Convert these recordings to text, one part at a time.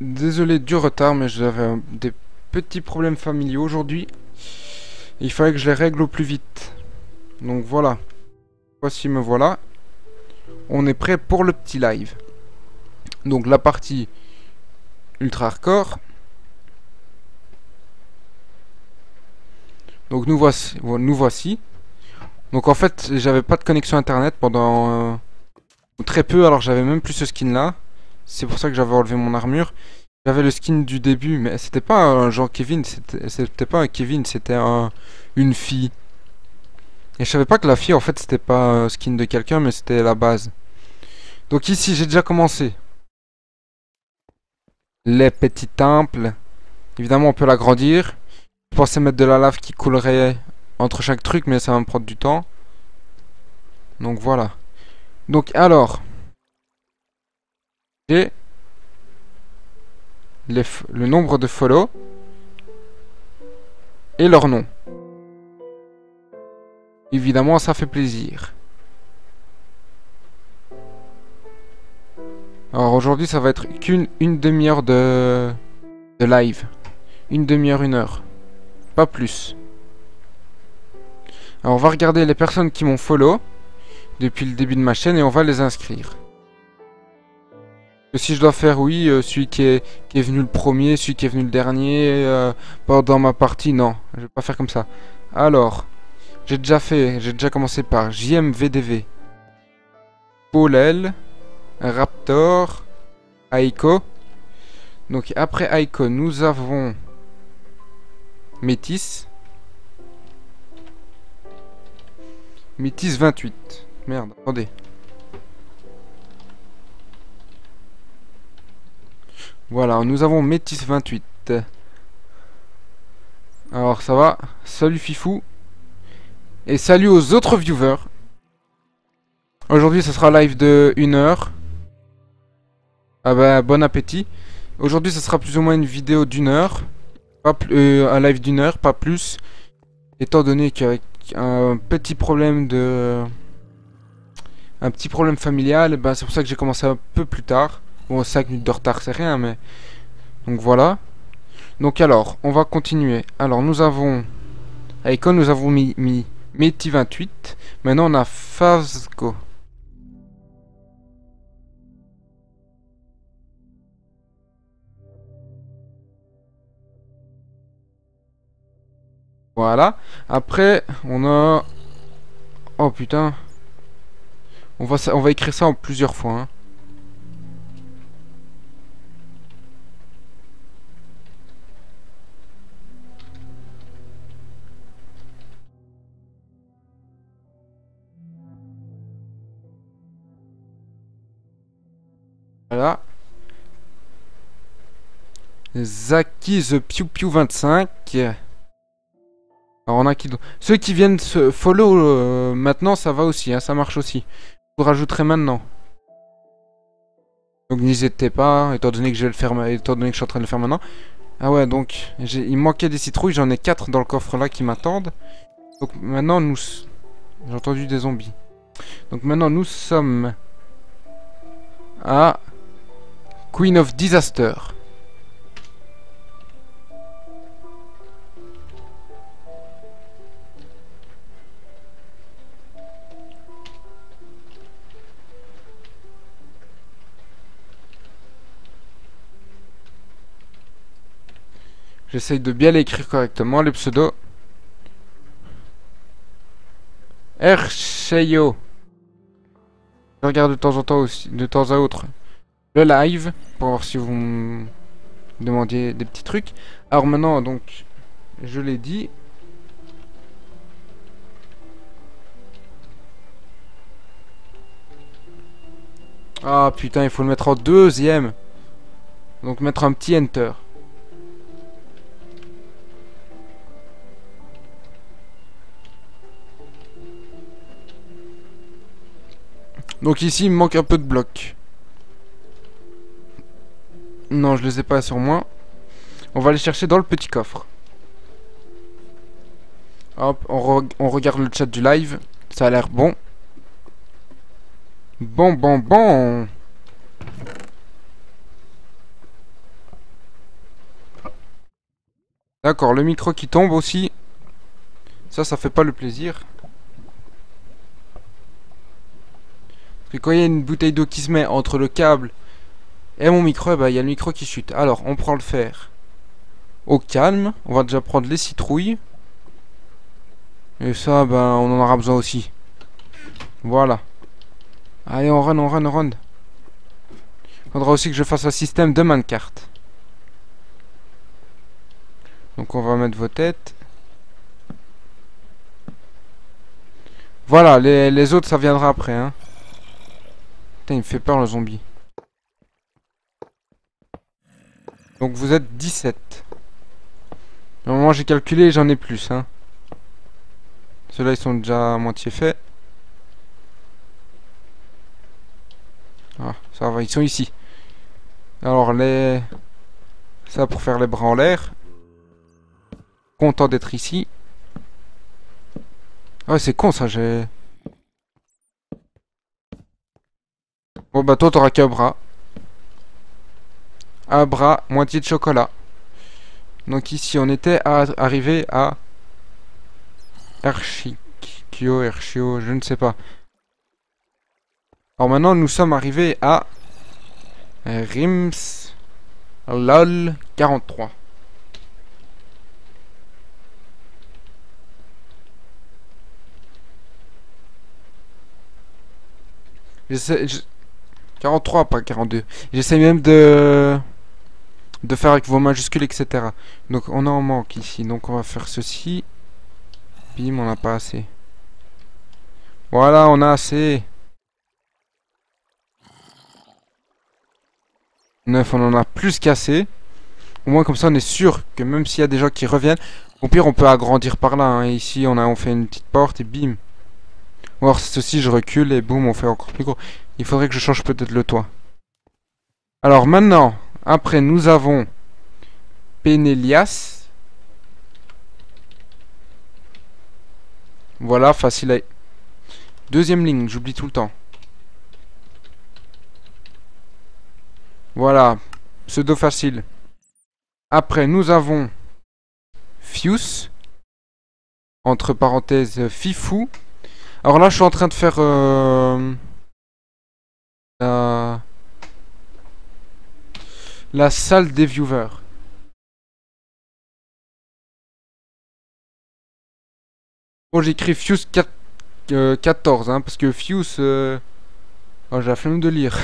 Désolé du retard, mais j'avais des petits problèmes familiaux aujourd'hui. Il fallait que je les règle au plus vite. Donc voilà. Voici me voilà. On est prêt pour le petit live. Donc la partie ultra hardcore. Donc nous voici. Donc en fait, j'avais pas de connexion internet pendant très peu, alors j'avais même plus ce skin là. C'est pour ça que j'avais enlevé mon armure. J'avais le skin du début, mais c'était pas un genre Kevin, c'était pas un Kevin, c'était une fille. Et je savais pas que la fille en fait c'était pas un skin de quelqu'un, mais c'était la base. Donc ici j'ai déjà commencé. Les petits temples. Évidemment on peut l'agrandir. Je pensais mettre de la lave qui coulerait entre chaque truc, mais ça va me prendre du temps. Donc voilà. Donc alors, j'ai le nombre de follow et leur nom. Évidemment ça fait plaisir. Alors aujourd'hui ça va être qu'une demi-heure de live. Une demi-heure, 1 heure. Pas plus. Alors on va regarder les personnes qui m'ont follow depuis le début de ma chaîne et on va les inscrire. Si je dois faire, oui, celui qui est venu le premier, celui qui est venu le dernier, pendant ma partie, non. Je vais pas faire comme ça. Alors, j'ai déjà commencé par JMVDV, Paulel, Raptor, Aiko. Donc après Aiko, nous avons Métis. Métis 28. Merde, attendez. Voilà, nous avons Métis 28. Alors ça va. Salut Fifou. Et salut aux autres viewers. Aujourd'hui ce sera live de 1 heure. Ah bah bon appétit. Aujourd'hui ce sera plus ou moins une vidéo d'1 heure. Un live d'1 heure, pas plus. Étant donné qu'avec un petit problème familial, bah c'est pour ça que j'ai commencé un peu plus tard. Bon, 5 minutes de retard c'est rien, mais... Donc voilà. Donc alors, on va continuer. Alors nous avons... Icon, nous avons mis Meti 28. Maintenant on a Fazco. Voilà. Après, on a... Oh putain. On va écrire ça en plusieurs fois. Hein. Voilà. Zaki the Pew Pew 25. Alors on a qui d'autre? Ceux qui viennent se follow maintenant, ça va aussi, hein, ça marche aussi. Je vous rajouterai maintenant. Donc n'hésitez pas, étant donné que je vais le faire, étant donné que je suis en train de le faire maintenant. Ah ouais, donc il me manquait des citrouilles, j'en ai 4 dans le coffre là qui m'attendent. Donc maintenant nous... J'ai entendu des zombies. Donc maintenant nous sommes à Queen of Disaster. J'essaye de bien l'écrire correctement, les pseudos. Sheyo. Je regarde de temps en temps aussi, de temps à autre, le live, pour voir si vous me demandiez des petits trucs. Alors maintenant, donc, je l'ai dit. Ah putain, il faut le mettre en deuxième. Donc mettre un petit enter. Donc ici, il me manque un peu de blocs. Non, je les ai pas sur moi. On va les chercher dans le petit coffre. Hop, on regarde le chat du live. Ça a l'air bon. Bon. D'accord, le micro qui tombe aussi. Ça fait pas le plaisir. Parce que quand il y a une bouteille d'eau qui se met entre le câble et mon micro, eh ben, il y a le micro qui chute. Alors, on prend le fer au calme. On va déjà prendre les citrouilles. Et ça, ben, on en aura besoin aussi. Voilà. Allez, on run, on run, on run. Faudra aussi que je fasse un système de minecart. Donc on va mettre vos têtes. Voilà, les autres ça viendra après, hein. Putain, il me fait peur le zombie. Donc vous êtes 17. Normalement j'ai calculé, j'en ai plus, hein. Ceux-là ils sont déjà à moitié faits. Ah, ça va, ils sont ici. Alors ça pour faire les bras en l'air. Content d'être ici. Ah c'est con ça, j'ai... Bon bah toi t'auras qu'un bras. Un bras, moitié de chocolat. Donc ici on était arrivé à... Erchio, je ne sais pas. Alors maintenant nous sommes arrivés à... Rims... LOL 43. J'essaie... 43, pas 42. J'essaie même de faire avec vos majuscules, etc. Donc on en manque ici. Donc on va faire ceci. Bim, on n'a pas assez. Voilà, on a assez. 9, on en a plus qu'assez. Au moins comme ça on est sûr que même s'il y a des gens qui reviennent, au pire on peut agrandir par là, hein. Et ici on fait une petite porte et bim. Ou alors ceci je recule et boum on fait encore plus gros. Il faudrait que je change peut-être le toit. Alors maintenant, après nous avons Pénélias. Voilà, facile à... Deuxième ligne, j'oublie tout le temps. Voilà, pseudo facile. Après, nous avons Fius. Entre parenthèses, Fifou. Alors là, je suis en train de faire... la salle des viewers. Bon, j'écris Fius 14, hein, parce que Fius... Oh, j'ai la flemme de lire.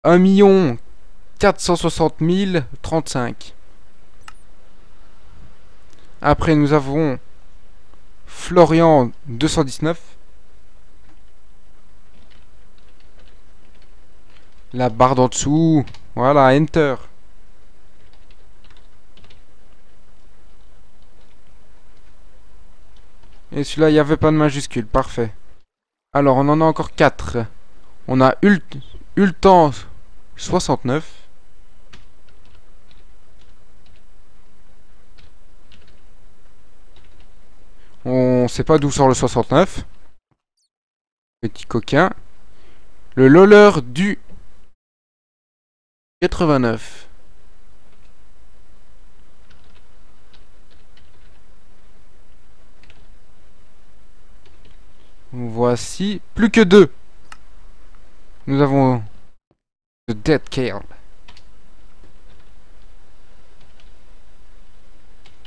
1 460 035. Après, nous avons Florian 219. La barre d'en dessous. Voilà, Enter. Et celui-là, il n'y avait pas de majuscule. Parfait. Alors, on en a encore 4. On a Ultan 69. On sait pas d'où sort le 69. Petit coquin. Le loller du 89. Voici plus que 2. Nous avons The Dead Kale.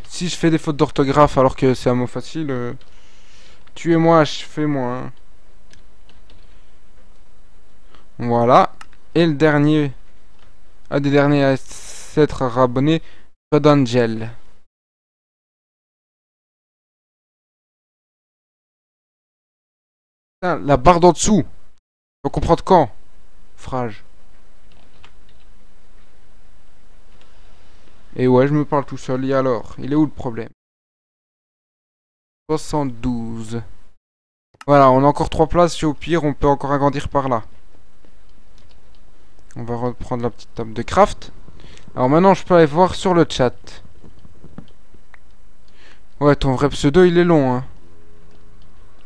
Si je fais des fautes d'orthographe alors que c'est un mot facile, tuez-moi, fais-moi. Hein. Voilà. Et le dernier, un des derniers à s'être abonné, Code Angel. Putain, la barre d'en dessous. Faut comprendre quand, Frage. Et ouais, je me parle tout seul. Et alors, il est où le problème? 72. Voilà, on a encore 3 places. Si au pire, on peut encore agrandir par là. On va reprendre la petite table de craft. Alors maintenant, je peux aller voir sur le chat. Ouais, ton vrai pseudo, il est long, hein.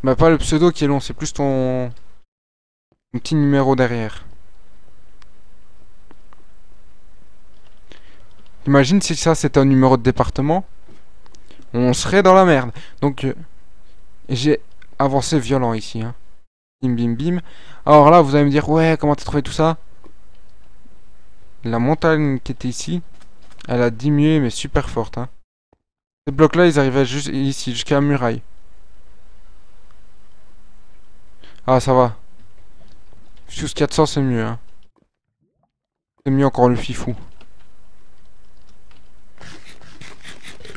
Bah, pas le pseudo qui est long, c'est plus ton petit numéro derrière. Imagine si ça c'était un numéro de département, on serait dans la merde. Donc j'ai avancé violent ici, hein. Bim bim bim. Alors là, vous allez me dire, ouais, comment t'as trouvé tout ça? La montagne qui était ici, elle a diminué, mais super forte, hein. Ces blocs-là, ils arrivaient juste ici, jusqu'à la muraille. Ah, ça va. Sous 400, c'est mieux, hein. C'est mieux encore le fifou.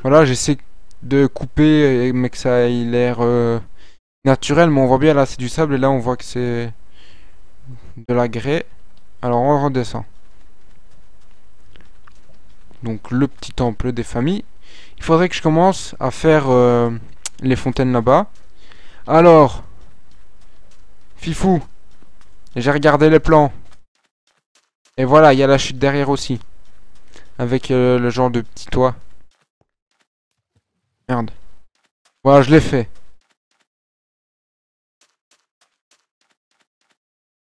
Voilà, j'essaie de couper, mais que ça ait l'air naturel. Mais on voit bien, là, c'est du sable, et là, on voit que c'est de la grès. Alors, on redescend. Donc, le petit temple des familles. Il faudrait que je commence à faire les fontaines là-bas. Alors, fifou, j'ai regardé les plans. Et voilà, il y a la chute derrière aussi. Avec le genre de petit toit. Merde. Voilà, je l'ai fait.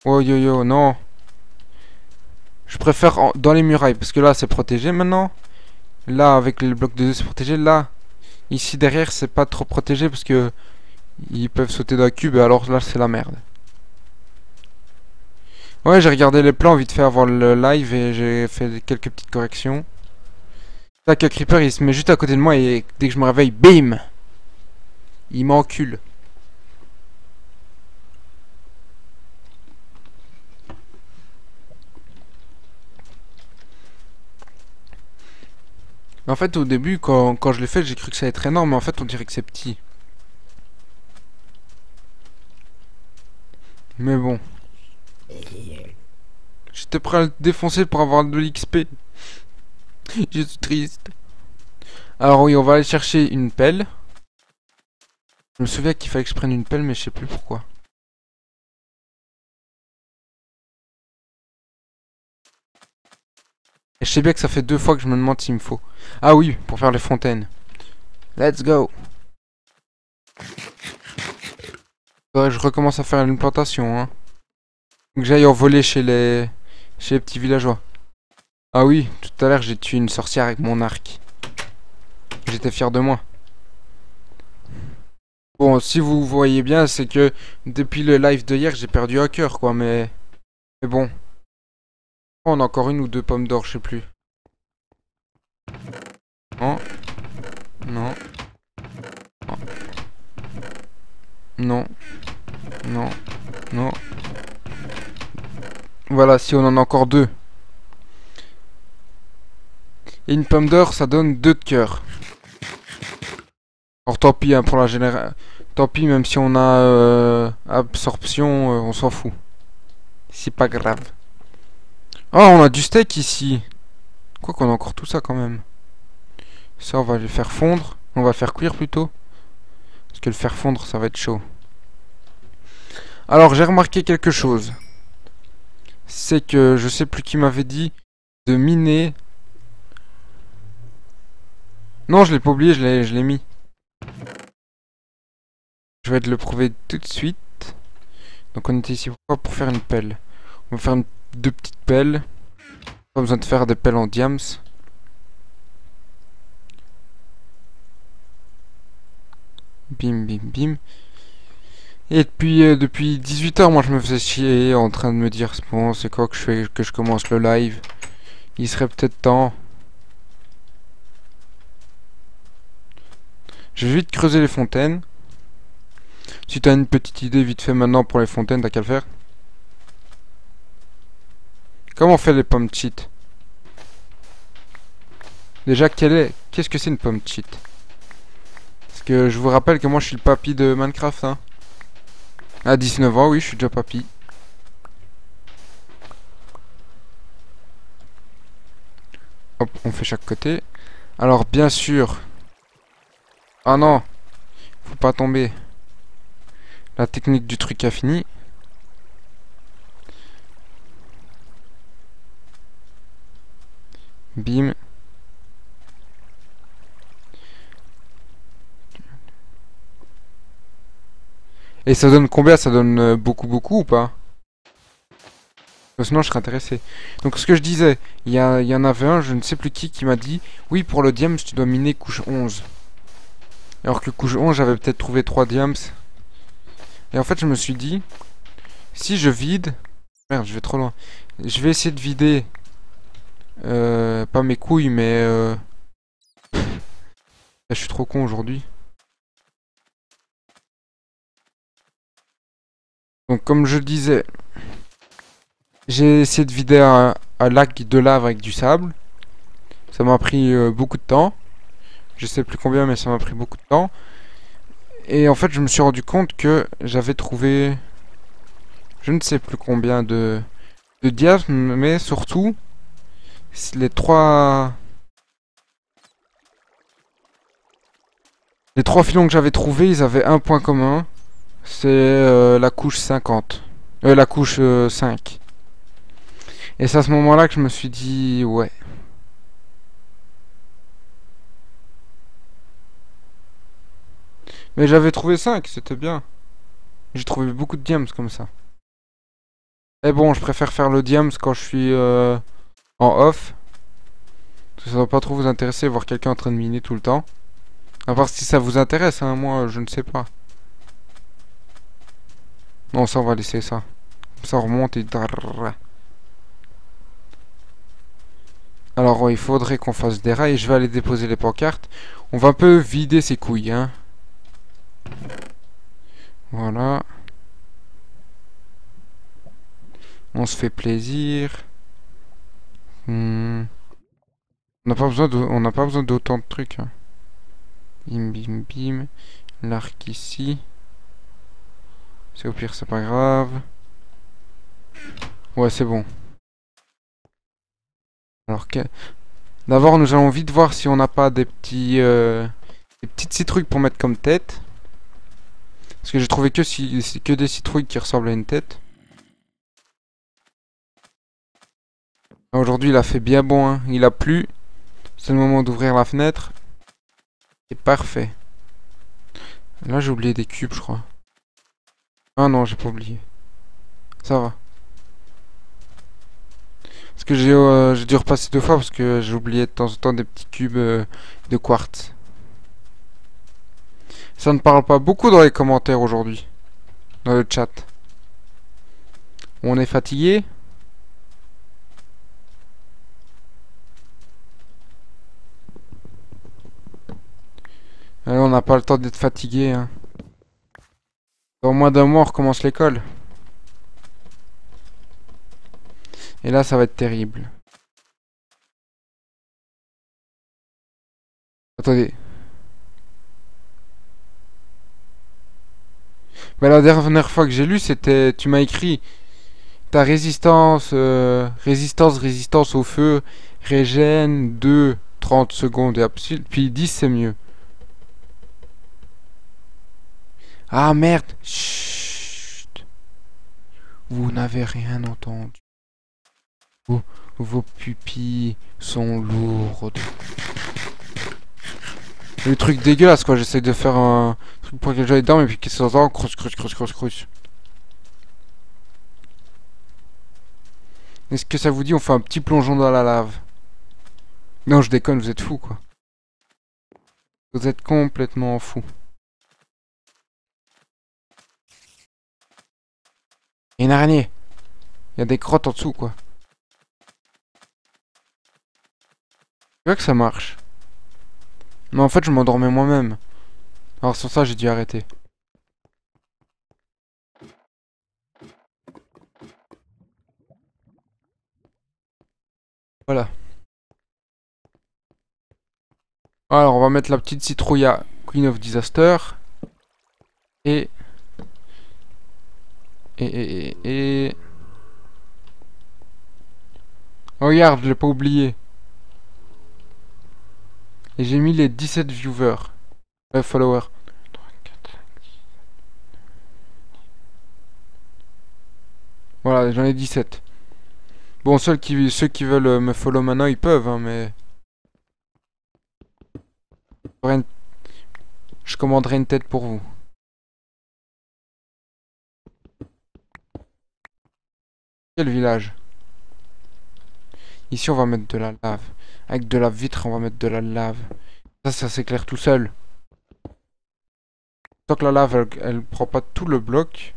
Oh yo yo, non. Je préfère dans les murailles, parce que là, c'est protégé maintenant. Là, avec le bloc de 2, c'est protégé. Là, ici derrière, c'est pas trop protégé, parce que ils peuvent sauter d'un cube, et alors là, c'est la merde. Ouais, j'ai regardé les plans vite fait avant le live, et j'ai fait quelques petites corrections. Tac, Creeper, il se met juste à côté de moi, et dès que je me réveille, bim! Il m'encule. Mais en fait, au début, quand je l'ai fait, j'ai cru que ça allait être énorme, mais en fait, on dirait que c'est petit. Mais bon. J'étais prêt à le défoncer pour avoir de l'XP. Je suis triste. Alors oui, on va aller chercher une pelle. Je me souviens qu'il fallait que je prenne une pelle, mais je sais plus pourquoi. Et je sais bien que ça fait 2 fois que je me demande s'il me faut. Ah oui, pour faire les fontaines. Let's go. Faudrait que je recommence à faire une plantation, hein. Que j'aille en voler chez les petits villageois. Ah oui, tout à l'heure j'ai tué une sorcière avec mon arc. J'étais fier de moi. Bon, si vous voyez bien, c'est que depuis le live de hier, j'ai perdu un cœur, quoi, mais bon. On a encore une ou deux pommes d'or, je sais plus. Non. Non. Non. Non. Non. Voilà, si on en a encore deux. Et une pomme d'or, ça donne 2 de cœur. Alors tant pis, hein, pour la génération. Tant pis, même si on a absorption, on s'en fout. C'est pas grave. Oh, on a du steak ici. Quoi qu'on a encore tout ça quand même. Ça, on va le faire fondre. On va le faire cuire plutôt. Parce que le faire fondre, ça va être chaud. Alors, j'ai remarqué quelque chose. C'est que je sais plus qui m'avait dit de miner. Non, je l'ai pas oublié, je l'ai mis. Je vais te le prouver tout de suite. Donc on était ici pour faire une pelle. On va faire deux petites pelles. Pas besoin de faire des pelles en diams. Bim bim bim. Et depuis 18 h, moi je me faisais chier en train de me dire bon, c'est quoi que je commence le live. Il serait peut-être temps. Je vais vite creuser les fontaines. Si t'as une petite idée vite fait maintenant pour les fontaines, t'as qu'à le faire. Comment on fait les pommes cheat? Déjà, qu'est-ce que c'est une pomme cheat? Parce que je vous rappelle que moi je suis le papy de Minecraft, hein. À 19 ans, oui, je suis déjà papy. Hop, on fait chaque côté. Alors, bien sûr. Ah non, faut pas tomber. La technique du truc a fini. Bim. Et ça donne combien? Ça donne beaucoup ou pas? Sinon, je serais intéressé. Donc, ce que je disais, il y en avait un, je ne sais plus qui m'a dit, oui, pour le diams, tu dois miner couche 11. Alors que couche 11, j'avais peut-être trouvé 3 diams. Et en fait, je me suis dit, si je vide... Merde, je vais trop loin. Je vais essayer de vider... pas mes couilles, mais... je suis trop con aujourd'hui. Donc, comme je disais, j'ai essayé de vider un lac de lave avec du sable. Ça m'a pris beaucoup de temps. Je sais plus combien, mais ça m'a pris beaucoup de temps. Et en fait, je me suis rendu compte que j'avais trouvé... Je ne sais plus combien de diams, mais surtout... Les trois... Les trois filons que j'avais trouvés, ils avaient un point commun. C'est la couche 50. La couche 5. Et c'est à ce moment-là que je me suis dit... Ouais. Mais j'avais trouvé 5, c'était bien. J'ai trouvé beaucoup de diams comme ça. Et bon, je préfère faire le diams quand je suis en off. Parce que ça va pas trop vous intéresser, voir quelqu'un en train de miner tout le temps. À part si ça vous intéresse, hein, moi je ne sais pas. Non, ça on va laisser ça. Ça remonte et... Alors il faudrait qu'on fasse des rails. Je vais aller déposer les pancartes. On va un peu vider ses couilles, hein. Voilà. On se fait plaisir. On n'a pas besoin d'autant de trucs, hein. Bim bim bim. L'arc ici. C'est au pire, c'est pas grave. Ouais, c'est bon. Alors que... D'abord, nous allons vite voir si on n'a pas des petits... des petites citrouilles pour mettre comme tête. Parce que j'ai trouvé que des citrouilles qui ressemblent à une tête. Aujourd'hui, il a fait bien bon, hein. Il a plu. C'est le moment d'ouvrir la fenêtre. C'est parfait. Là, j'ai oublié des cubes, je crois. Ah non, j'ai pas oublié. Ça va. Parce que j'ai dû repasser 2 fois parce que j'ai oublié de temps en temps des petits cubes de quartz. Ça ne parle pas beaucoup dans les commentaires aujourd'hui. Dans le chat. On est fatigué. On n'a pas le temps d'être fatigué, hein. Dans moins d'un mois, on recommence l'école. Et là, ça va être terrible. Attendez. Bah, la dernière fois que j'ai lu, c'était... Tu m'as écrit... Ta résistance... résistance au feu... Régène 2... 30 secondes et puis 10 c'est mieux. Ah merde. Chut. Vous n'avez rien entendu. Vos pupilles sont lourdes. Le truc dégueulasse quoi, j'essaie de faire un truc pour que j'aille dedans et puis qu'il s'entend crous. Est-ce que ça vous dit on fait un petit plongeon dans la lave? Non je déconne, vous êtes fous quoi. Vous êtes complètement fous. Il y a une araignée. Il y a des crottes en dessous quoi. Tu vois que ça marche. Mais en fait je m'endormais moi-même. Alors sur ça j'ai dû arrêter. Voilà. Alors on va mettre la petite citrouille à Queen of Disaster. Et... Regarde, je l'ai pas oublié. Et j'ai mis les 17 viewers. Followers. Voilà, j'en ai 17. Bon, ceux qui veulent me follow maintenant, ils peuvent, hein, mais... Je commanderai une tête pour vous. Quel village? Ici, on va mettre de la lave. Avec de la vitre, on va mettre de la lave. Ça s'éclaire tout seul. Tant que la lave, elle prend pas tout le bloc.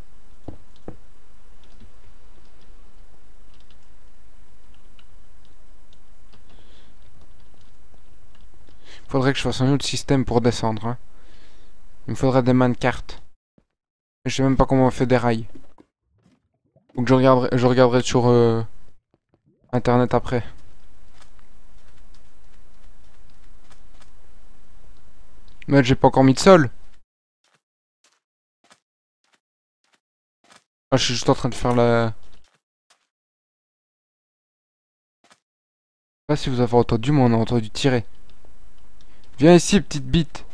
Faudrait que je fasse un autre système pour descendre. Hein. Il me faudrait des manecarts. Je sais même pas comment on fait des rails. Donc je regarderai sur internet après. Mais j'ai pas encore mis de sol. Ah, je suis juste en train de faire la... Je sais pas si vous avez entendu, mais on a entendu tirer. Viens ici, petite bite.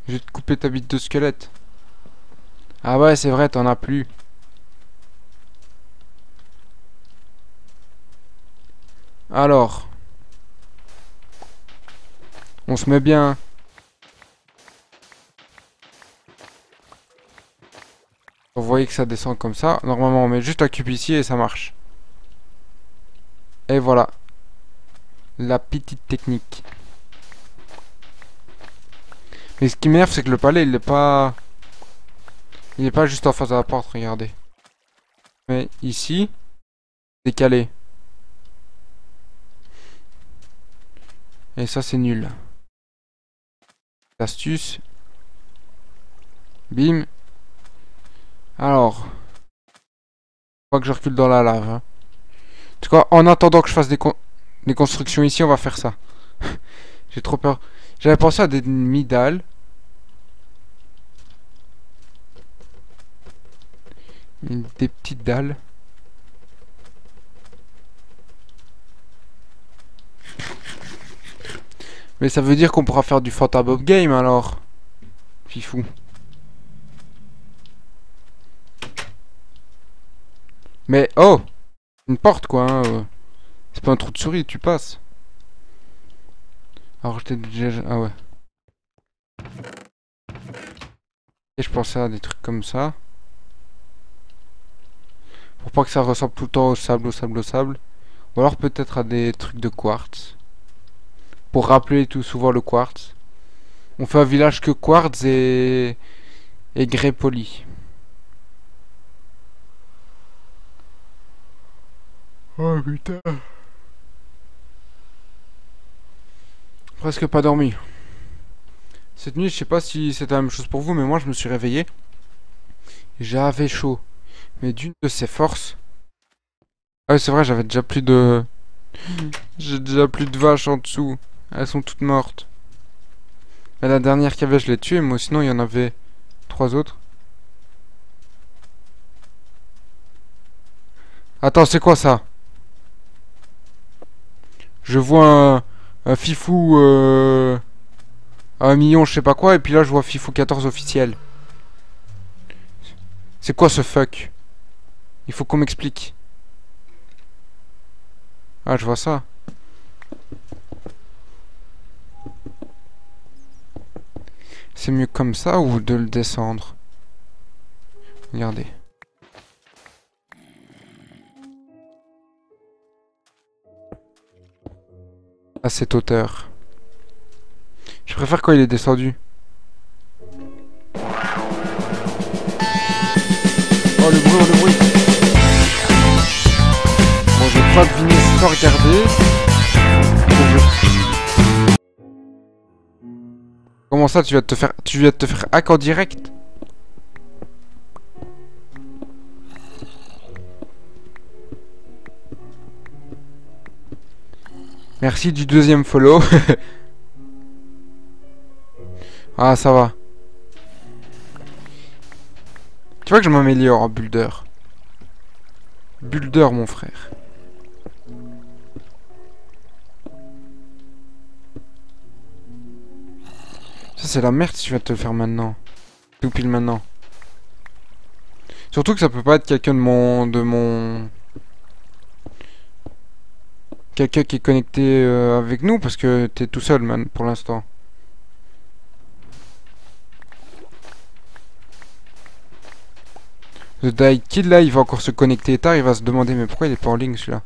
Je vais te couper ta bite de squelette. Ah ouais, c'est vrai, t'en as plus. Alors. On se met bien. Vous voyez que ça descend comme ça. Normalement, on met juste un cube ici et ça marche. Et voilà. La petite technique. Mais ce qui m'énerve, c'est que le palais, il est pas... Il est pas juste en face de la porte, regardez. Mais ici, décalé. Et ça, c'est nul. Astuce. Bim. Alors. Faut pas que je recule dans la lave. Hein. En tout cas, en attendant que je fasse des constructions ici, on va faire ça. J'ai trop peur. J'avais pensé à des midales. Des petites dalles. Mais ça veut dire qu'on pourra faire du Fantabob Game alors. Fifou. Mais oh! Une porte quoi. Hein, c'est pas un trou de souris, tu passes. Alors j'étais déjà... Ah ouais. Et je pensais à des trucs comme ça. Pour pas que ça ressemble tout le temps au sable, au sable, au sable. Ou alors peut-être à des trucs de quartz. Pour rappeler tout souvent le quartz. On fait un village que quartz et grès poli. Oh putain. Presque pas dormi. Cette nuit, je sais pas si c'était la même chose pour vous, mais moi je me suis réveillé. J'avais chaud. Mais d'une de ses forces. Ah oui, c'est vrai, j'avais déjà plus de... J'ai déjà plus de vaches en dessous. Elles sont toutes mortes. Mais la dernière qu'il y avait, je l'ai tuée. Moi, sinon, il y en avait 3 autres. Attends, c'est quoi ça? Je vois un Fifou... à 1 million, je sais pas quoi. Et puis là, je vois Fifou 14 officiel. C'est quoi ce fuck? Il faut qu'on m'explique. Ah, je vois ça. C'est mieux comme ça ou de le descendre? Regardez. À cette hauteur. Je préfère quand il est descendu. Oh, le bruit. Bon, je vais pas deviner sans regarder. Comment ça, tu viens de te faire hack en direct? Merci du 2e follow. Ah, ça va. Tu vois que je m'améliore en builder. Builder, mon frère. Ça, c'est la merde si tu vas te le faire maintenant. Tout pile maintenant. Surtout que ça peut pas être quelqu'un de mon... Quelqu'un qui est connecté avec nous, parce que t'es tout seul, man, pour l'instant. The Die Kid, là, il va encore se connecter tard, il va se demander, mais pourquoi il est pas en ligne, celui-là?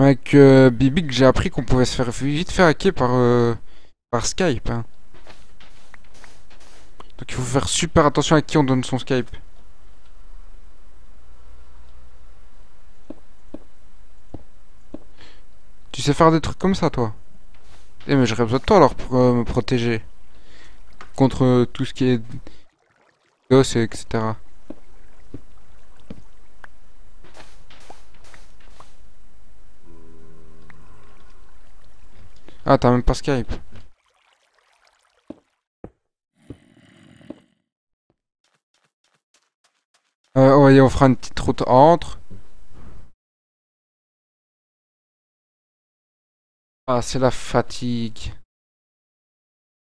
Avec Bibic, j'ai appris qu'on pouvait se faire vite faire hacker par Skype, hein. Donc il faut faire super attention à qui on donne son Skype. Tu sais faire des trucs comme ça, toi? Eh mais j'aurais besoin de toi alors pour me protéger contre tout ce qui est DOS, etc. Ah, t'as même pas Skype. Ouais, on fera une petite route entre. Ah, c'est la fatigue.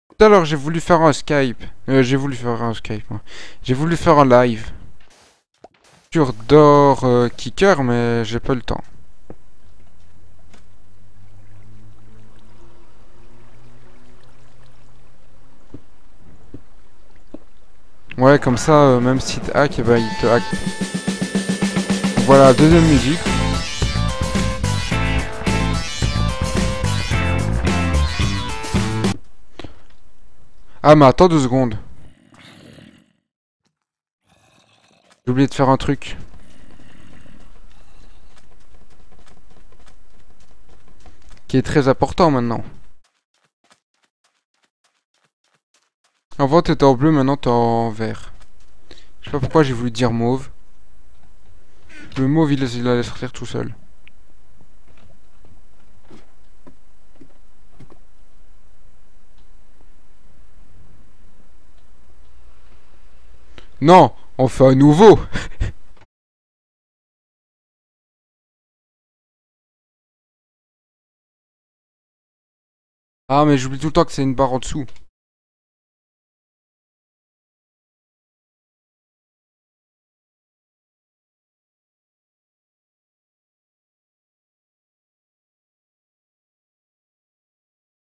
Tout à l'heure, j'ai voulu faire un Skype. J'ai voulu faire un Skype, moi. J'ai voulu faire un live sur Door Kicker, mais j'ai pas le temps. Ouais, comme ça, même si te hack, eh ben, il te hack. Voilà, deuxième musique. Ah, mais attends 2 secondes. J'ai oublié de faire un truc. Qui est très important maintenant. Avant, t'étais en bleu, maintenant t'es en vert. Je sais pas pourquoi j'ai voulu dire mauve. Le mauve, il allait sortir tout seul. Non, on fait un nouveau. Ah, mais j'oublie tout le temps que c'est une barre en dessous.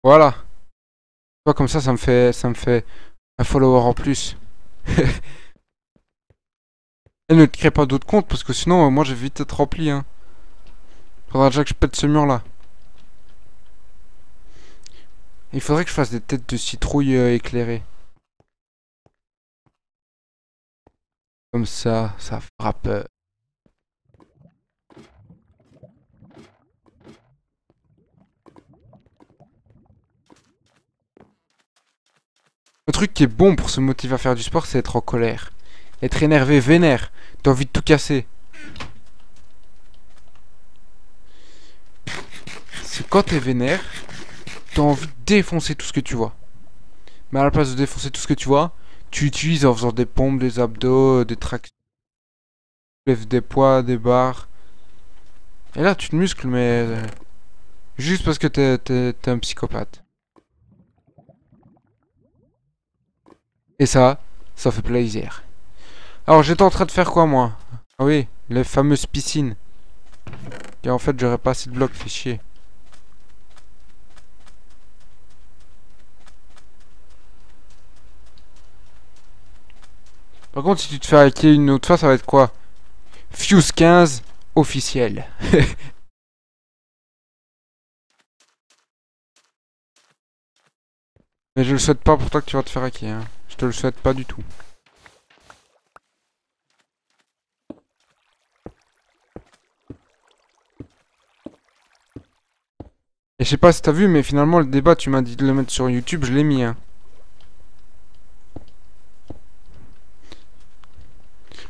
Voilà. Toi, comme ça me fait un follower en plus. Et ne te crée pas d'autres comptes parce que sinon, moi, je vais vite être rempli, hein. Faudra déjà que je pète ce mur-là. Il faudrait que je fasse des têtes de citrouille éclairées. Comme ça frappe. Le truc qui est bon pour se motiver à faire du sport, c'est être en colère. Être énervé, vénère. T'as envie de tout casser. C'est quand t'es vénère, t'as envie de défoncer tout ce que tu vois. Mais à la place de défoncer tout ce que tu vois, tu l'utilises en faisant des pompes, des abdos, des tractions, des poids, des barres. Et là, tu te muscles, mais juste parce que t'es un psychopathe. Et ça fait plaisir. Alors, j'étais en train de faire quoi, moi? Ah oui, les fameuses piscines. Et en fait, j'aurais pas assez de blocs, fait chier. Par contre, si tu te fais hacker une autre fois, ça va être quoi? Fuse 15 officiel. Mais je le souhaite pas pour toi que tu vas te faire hacker, hein. Je te le souhaite pas du tout. Et je sais pas si t'as vu, mais finalement, le débat, tu m'as dit de le mettre sur YouTube, je l'ai mis, hein.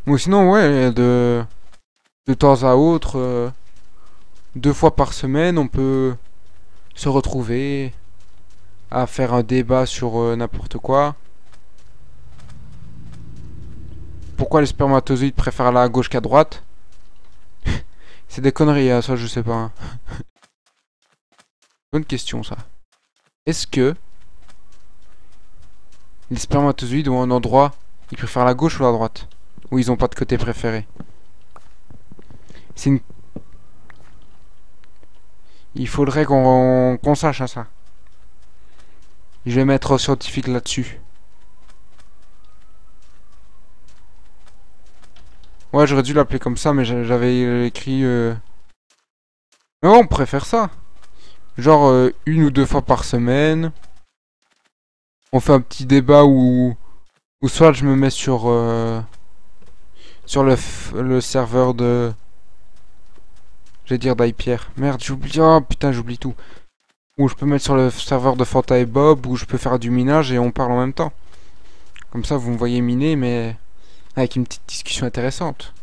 Ou sinon, ouais, de temps à autre, 2 fois par semaine, on peut se retrouver à faire un débat sur n'importe quoi. Pourquoi les spermatozoïdes préfèrent aller à gauche qu'à droite? C'est des conneries, hein, ça je sais pas, hein. Bonne question ça. Est-ce que les spermatozoïdes ont un endroit, ils préfèrent la gauche ou la droite? Ou ils ont pas de côté préféré? C'est une... Il faudrait qu'on sache hein, ça. Je vais mettre scientifique là-dessus. Ouais, j'aurais dû l'appeler comme ça, mais j'avais écrit Mais ouais, on préfère ça. Genre une ou deux fois par semaine. On fait un petit débat où soit je me mets sur le serveur de... Je vais dire d'Hypierre. Merde, j'oublie. Oh putain, j'oublie tout. Ou je peux mettre sur le serveur de Fanta et Bob, où je peux faire du minage et on parle en même temps. Comme ça, vous me voyez miner, mais avec une petite discussion intéressante.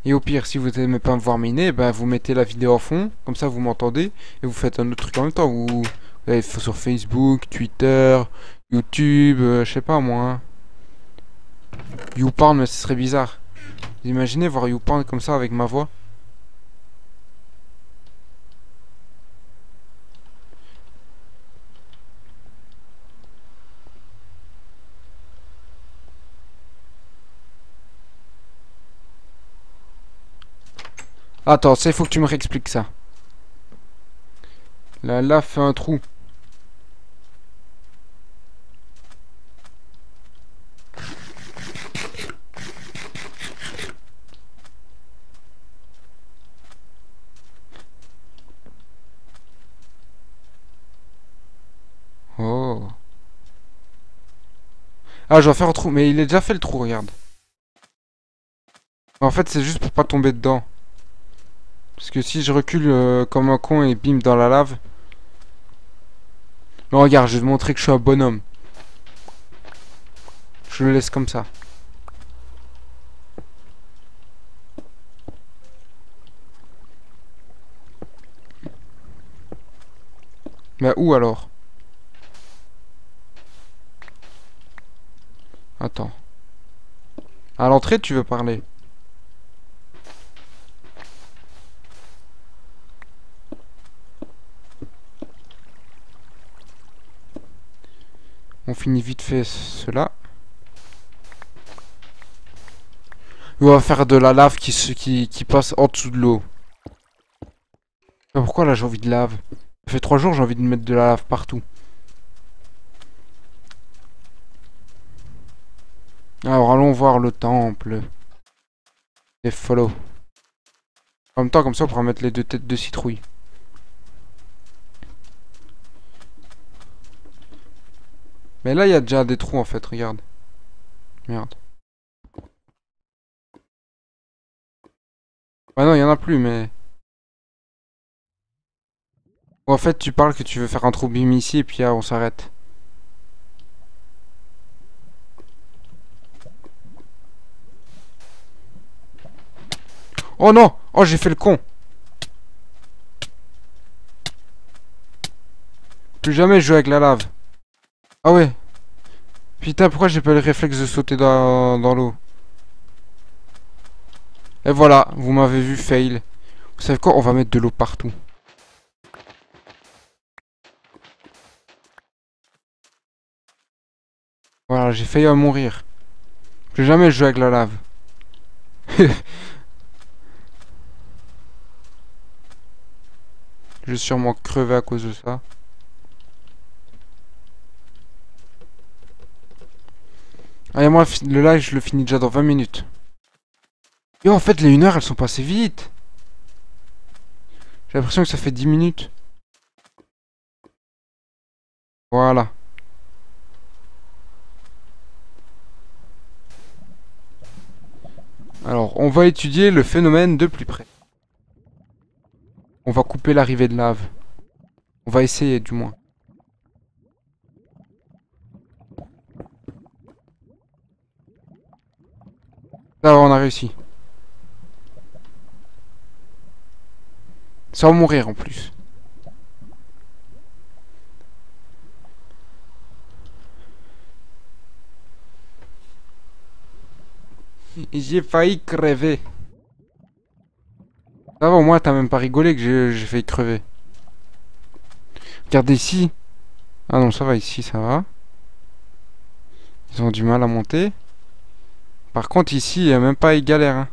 Et au pire, si vous n'aimez pas me voir miner, ben vous mettez la vidéo en fond, comme ça vous m'entendez, et vous faites un autre truc en même temps. Vous allez sur Facebook, Twitter, YouTube, je sais pas moi. Hein. YouPorn, mais ce serait bizarre. Vous imaginez voir YouPorn comme ça avec ma voix? Attends, ça il faut que tu me réexpliques ça. La lave fait un trou. Oh. Ah, je dois faire un trou. Mais il est déjà fait le trou, regarde. En fait, c'est juste pour pas tomber dedans. Parce que si je recule comme un con et bim dans la lave. Mais regarde, je vais te montrer que je suis un bonhomme. Je le laisse comme ça. Mais où alors? Attends. À l'entrée, tu veux parler? On finit vite fait cela. On va faire de la lave qui passe en dessous de l'eau. Mais pourquoi là j'ai envie de lave? Ça fait 3 jours j'ai envie de mettre de la lave partout. Alors allons voir le temple. Et follow. En même temps comme ça on pourra mettre les deux têtes de citrouille. Mais là il y a déjà des trous en fait, regarde. Merde. Ah non, il y en a plus mais... Ou en fait tu parles que tu veux faire un trou bim ici et puis on s'arrête. Oh non! Oh j'ai fait le con! Plus jamais jouer avec la lave. Ah ouais. Putain, pourquoi j'ai pas le réflexe de sauter dans l'eau? Et voilà, vous m'avez vu fail. Vous savez quoi? On va mettre de l'eau partout. Voilà, j'ai failli en mourir. Plus jamais jouer avec la lave. Je vais sûrement crever à cause de ça. Allez, moi, le live, je le finis déjà dans 20 minutes. Et en fait, les 1 heure, elles sont passées vite. J'ai l'impression que ça fait 10 minutes. Voilà. Alors, on va étudier le phénomène de plus près. On va couper l'arrivée de lave. On va essayer, du moins. Là, on a réussi. Sans mourir, en plus. J'ai failli crever. Ça va, au moins, t'as même pas rigolé que j'ai failli crever. Regardez ici. Ah non, ça va, ici, ça va. Ils ont du mal à monter. Par contre, ici, il y a même pas, ils galèrent. Hein.